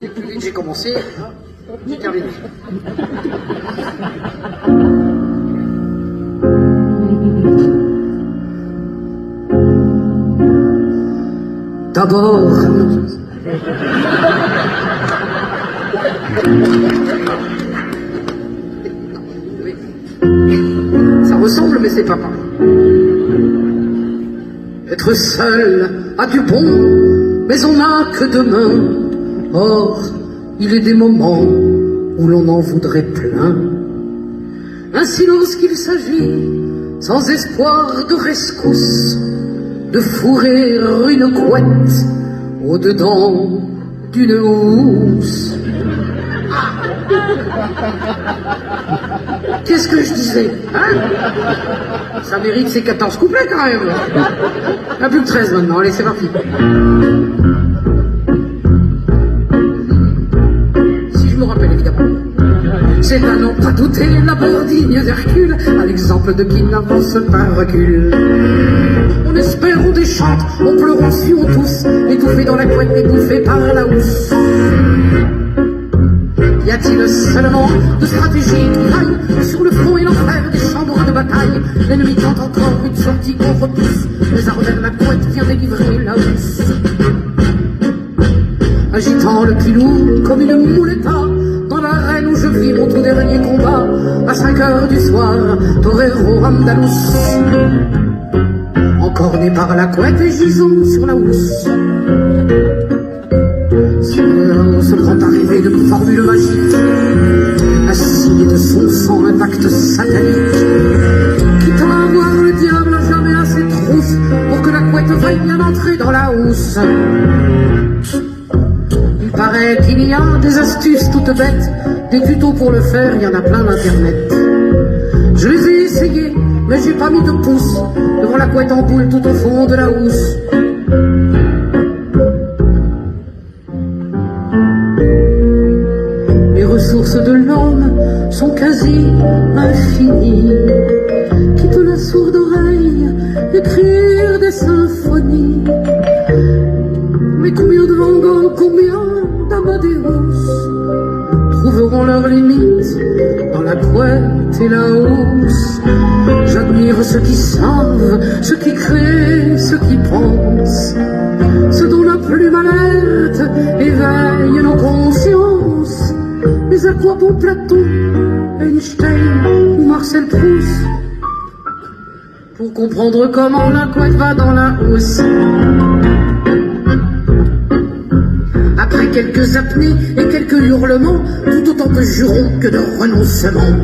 Dès que j'ai commencé, j'ai terminé. D'abord, ça ressemble, mais c'est pas pareil. Être seul a du bon, mais on n'a que demain. Or, il est des moments où l'on en voudrait plein. Ainsi lorsqu'il s'agit, sans espoir de rescousse, de fourrer une couette au-dedans d'une housse. Qu'est-ce que je disais, hein? Ça mérite ses 14 couplets quand même. Il n'y a plus que 13 maintenant, allez c'est parti. Si je me rappelle évidemment. C'est à n'en pas douter la bordigne d'Hercule, à l'exemple de qui n'avance pas recul. On espère, on déchante, on pleure, on suit, on tousse, étouffé dans la couette, étouffé par la housse. Y a-t-il seulement de stratégie qui aille sur le front et l'enfer des chambres de bataille? L'ennemi tente encore une sortie qu'on repousse, mais à revers la couette vient délivrer la housse. Agitant le pilou comme une mouletta, dans l'arène où je vis mon tout dernier combat, à 5 heures du soir, torero andalous. Encorné par la couette et gisant sur la housse. Sur ce grand arrivé de formule magique, assigné de son sang un pacte satanique, quitte à avoir le diable jamais à ses trousses, pour que la couette veuille bien entrer dans la housse. Il paraît qu'il y a des astuces toutes bêtes, des tutos pour le faire, il y en a plein d'internet. Je les ai essayés, mais j'ai pas mis de pouce devant la couette en boule tout au fond de la housse. Les ressources de l'homme sont quasi infinies. Quitte la sourde oreille écrire des symphonies. Mais combien de Van Gogh, combien d'Amadeus trouveront leurs limites dans la couette et la housse? J'admire ceux qui savent, ceux qui créent, ceux qui pensent, ceux dont la plume alerte éveille nos consciences. Mais à quoi bon Platon, Einstein ou Marcel Proust pour comprendre comment la couette va dans la housse? Après quelques apnées et quelques hurlements, tout autant de jurons que de renoncements,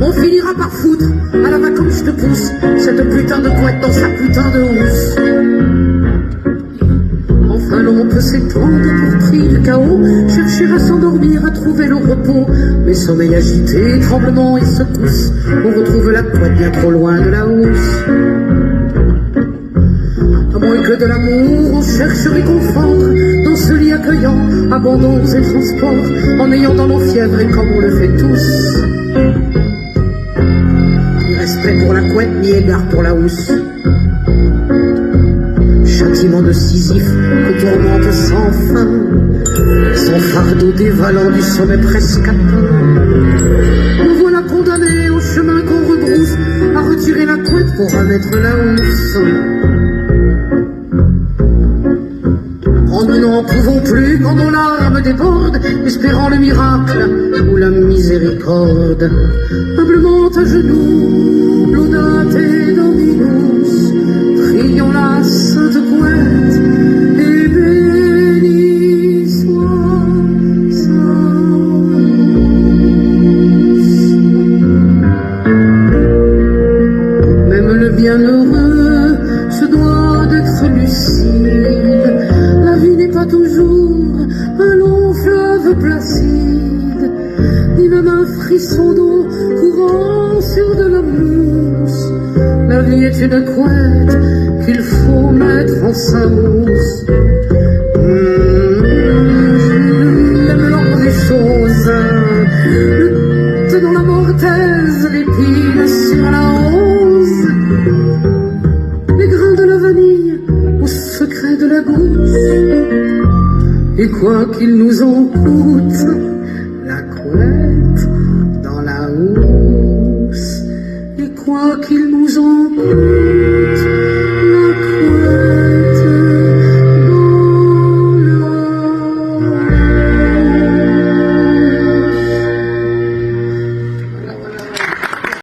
on finira par foutre à la vacance de pouce cette putain de couette dans sa putain de housse. Enfin l'on peut s'étendre pour prier le chaos, chercher à s'endormir, à trouver le repos, mais sommeil agité, tremblement et secousse, on retrouve la couette bien trop loin de la housse. À moins que de l'amour, on cherche réconfort dans ce lit accueillant, abandons et transports, en ayant dans nos fièvres et comme on le fait tous. Ni respect pour la couette, ni égard pour la housse. Châtiment de Sisyphe que tourmente sans fin, son fardeau dévalant du sommet presque atteint. Nous voilà condamnés au chemin qu'on rebrousse, à retirer la couette pour remettre la housse. Nous n'en pouvons plus quand nos larmes débordent, espérant le miracle ou la miséricorde. Humblement à genoux, Laudate Dominus, prions la sainte couette et béni soit sa housse. Même le bienheureux se doit d'être lucide. La vie n'est pas toujours un long fleuve placide, ni même un frisson d'eau courant sur de la mousse. La vie est une couette qu'il faut mettre en sa housse. Même l'ordre des choses, le tenant la mortaise, l'épine sur la rose, les grains de la vanille au secret de la gousse, et quoi qu'il nous en coûte, la couette